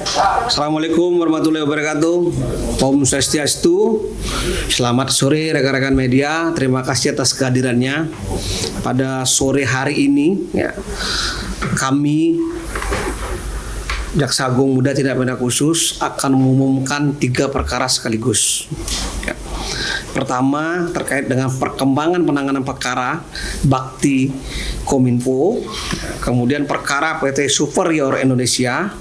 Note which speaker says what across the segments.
Speaker 1: Assalamualaikum warahmatullahi wabarakatuh. Om Swastiastu. Selamat sore rekan-rekan media. Terima kasih atas kehadirannya pada sore hari ini. Ya, kami Jaksa Agung Muda Tindak Pidana Khusus akan mengumumkan 3 perkara sekaligus. Ya. Pertama, terkait dengan perkembangan penanganan perkara bakti Kominfo, kemudian perkara PT Superior Indonesia,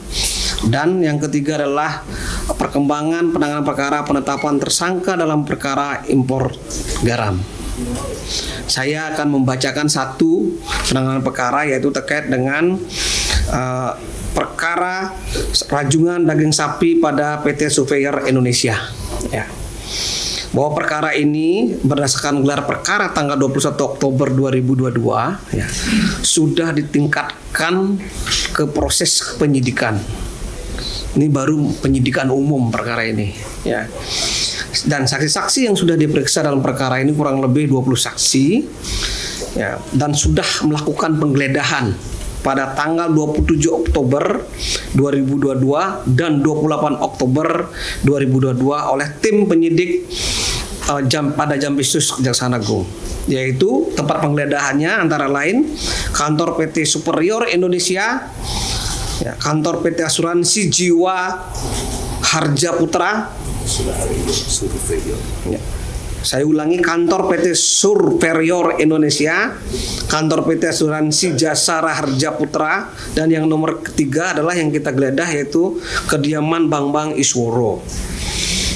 Speaker 1: dan yang ketiga adalah perkembangan penanganan perkara penetapan tersangka dalam perkara impor garam. Saya akan membacakan satu penanganan perkara, yaitu terkait dengan perkara rajungan daging sapi pada PT Superior Indonesia. Ya. Bahwa perkara ini berdasarkan gelar perkara tanggal 21 Oktober 2022 ya, sudah ditingkatkan ke proses penyidikan. Ini baru penyidikan umum perkara ini ya. Dan saksi-saksi yang sudah diperiksa dalam perkara ini kurang lebih 20 saksi ya, dan sudah melakukan penggeledahan pada tanggal 27 Oktober 2022 dan 28 Oktober 2022 oleh tim penyidik pada Jampisus Kejaksaan Agung, yaitu tempat penggeledahannya antara lain kantor PT Superior Indonesia, ya, kantor PT Asuransi Jiwa Harja Putra, ya. Saya ulangi, kantor PT Superior Indonesia, kantor PT Asuransi Jasara Harja Putra, dan yang nomor ketiga adalah yang kita geledah, yaitu kediaman Bambang Isworo.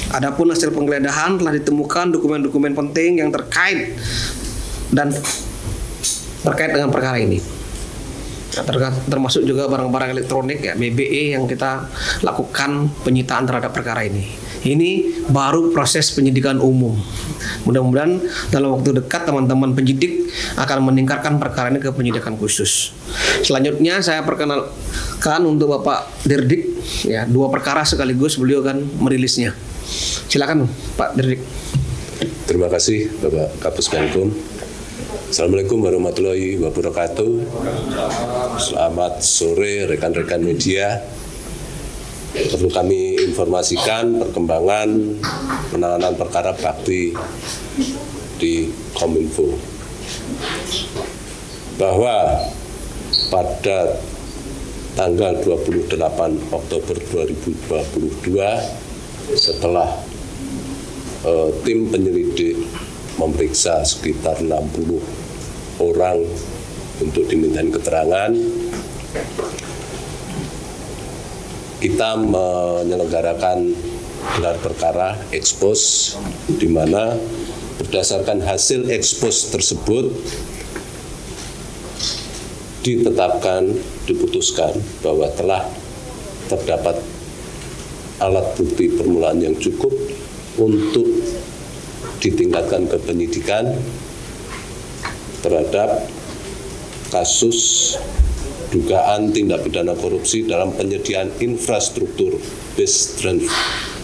Speaker 1: Adapun hasil penggeledahan telah ditemukan dokumen-dokumen penting yang terkait dengan perkara ini. Termasuk juga barang-barang elektronik ya, BBE, yang kita lakukan penyitaan terhadap perkara ini. Ini baru proses penyidikan umum. Mudah-mudahan dalam waktu dekat teman-teman penyidik akan meningkatkan perkara ini ke penyidikan khusus. Selanjutnya saya perkenalkan untuk Bapak Dirdik ya, 2 perkara sekaligus beliau akan merilisnya. Silakan Pak Dirdik.
Speaker 2: Terima kasih Bapak Kapus Penkum. Assalamualaikum warahmatullahi wabarakatuh. Selamat sore rekan-rekan media. Perlu kami informasikan perkembangan penanganan perkara bakti di Kominfo, bahwa pada tanggal 28 Oktober 2022 setelah tim penyelidik memeriksa sekitar 60 orang untuk dimintain keterangan, kita menyelenggarakan gelar perkara ekspos, di mana berdasarkan hasil ekspos tersebut diputuskan bahwa telah terdapat alat bukti permulaan yang cukup untuk ditingkatkan ke penyidikan terhadap kasus dugaan tindak pidana korupsi dalam penyediaan infrastruktur base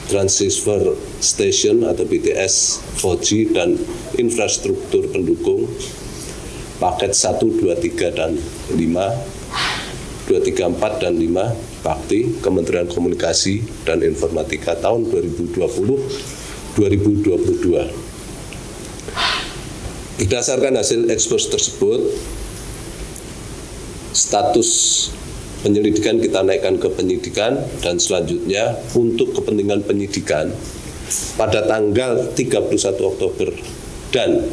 Speaker 2: transceiver station atau BTS 4G dan infrastruktur pendukung paket 1, 2, 3, dan 5, 2, 3, 4, dan 5 bakti Kementerian Komunikasi dan Informatika tahun 2020-2022. Berdasarkan hasil ekspos tersebut, status penyelidikan kita naikkan ke penyidikan, dan selanjutnya untuk kepentingan penyidikan pada tanggal 31 Oktober dan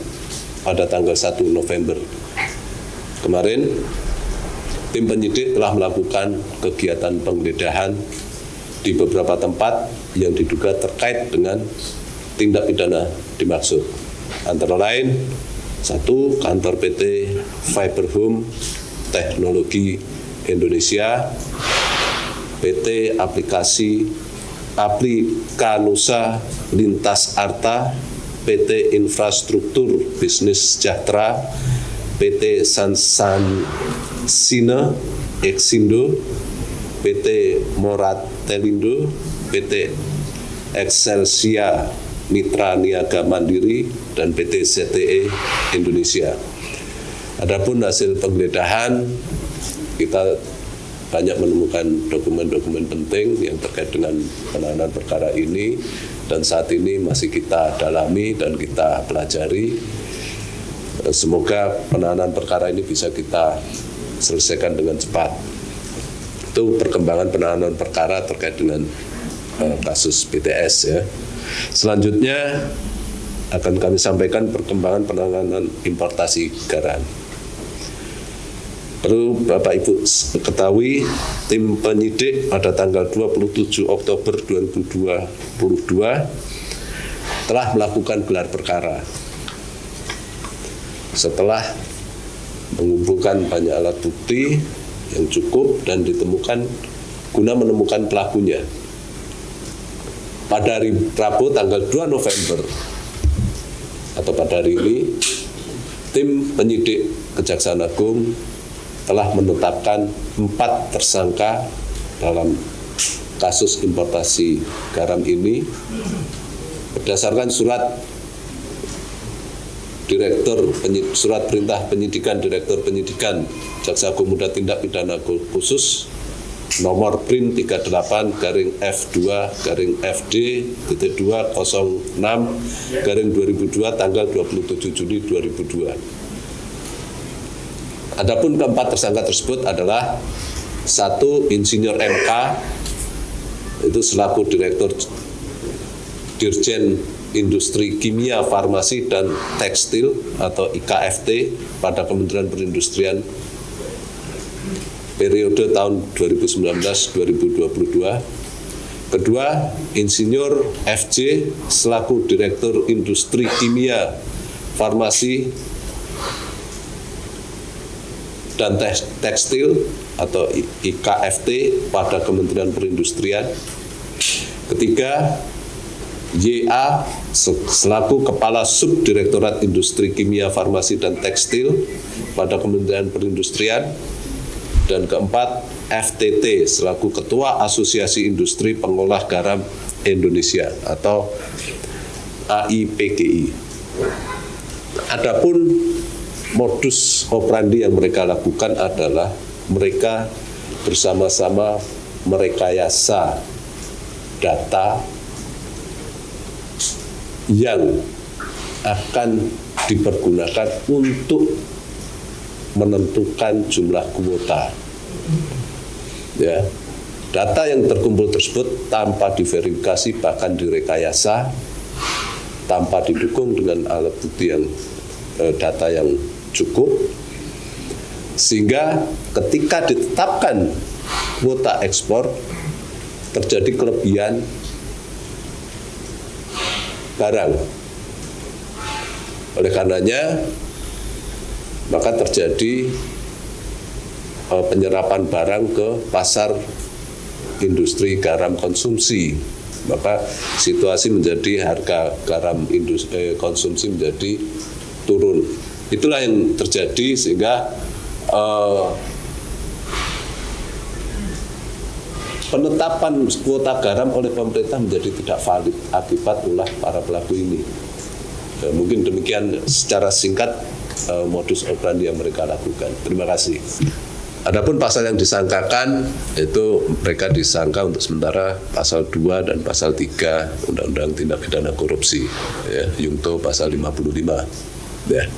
Speaker 2: pada tanggal 1 November kemarin, tim penyidik telah melakukan kegiatan penggeledahan di beberapa tempat yang diduga terkait dengan tindak pidana dimaksud. Antara lain, 1. Kantor PT Fiberhome Teknologi Indonesia, PT Aplikanusa Lintas Arta, PT Infrastruktur Bisnis Sejahtera, PT Sansansine Exindo, PT Moratelindo, PT Excelsia Mitra Niaga Mandiri, dan PT ZTE Indonesia. Adapun hasil penggeledahan, kita banyak menemukan dokumen-dokumen penting yang terkait dengan penanganan perkara ini, dan saat ini masih kita dalami dan kita pelajari. Semoga penanganan perkara ini bisa kita selesaikan dengan cepat. Itu perkembangan penanganan perkara terkait dengan kasus BTS ya. Selanjutnya akan kami sampaikan perkembangan penanganan importasi garam. Perlu Bapak Ibu ketahui, tim penyidik pada tanggal 27 Oktober 2022 telah melakukan gelar perkara. Setelah mengumpulkan banyak alat bukti yang cukup dan ditemukan guna menemukan pelakunya. Pada hari Rabu tanggal 2 November atau pada hari ini, tim penyidik Kejaksaan Agung telah menetapkan 4 tersangka dalam kasus importasi garam ini berdasarkan surat perintah penyidikan Direktur Penyidikan Jaksa Agung Muda Tindak Pidana Khusus nomor PRIN 38-FD-206-2002 tanggal 27 Juli 2002. Adapun keempat tersangka tersebut adalah 1. Insinyur MK, itu selaku Direktur Dirjen Industri Kimia, Farmasi, dan Tekstil atau IKFT pada Kementerian Perindustrian periode tahun 2019-2022. Kedua, Insinyur FJ selaku Direktur Industri Kimia, Farmasi, dan Tekstil atau IKFT pada Kementerian Perindustrian. Ketiga, YA selaku Kepala Subdirektorat Industri Kimia, Farmasi, dan Tekstil pada Kementerian Perindustrian. Dan keempat, FTT selaku Ketua Asosiasi Industri Pengolah Garam Indonesia atau AIPGI. Adapun modus operandi yang mereka lakukan adalah mereka bersama-sama merekayasa data yang akan dipergunakan untuk menentukan jumlah kuota. Ya, data yang terkumpul tersebut tanpa diverifikasi bahkan direkayasa, tanpa didukung dengan alat bukti yang data yang cukup, sehingga ketika ditetapkan kuota ekspor terjadi kelebihan barang. Oleh karenanya maka terjadi penyerapan barang ke pasar industri garam konsumsi. Maka situasi menjadi harga garam konsumsi menjadi turun. Itulah yang terjadi sehingga penetapan kuota garam oleh pemerintah menjadi tidak valid akibat ulah para pelaku ini. Mungkin demikian secara singkat modus operandi yang mereka lakukan. Terima kasih. Adapun pasal yang disangkakan itu mereka disangka untuk sementara pasal 2 dan pasal 3 Undang-Undang Tindak Pidana Korupsi, ya, Yungto pasal 55. Ya.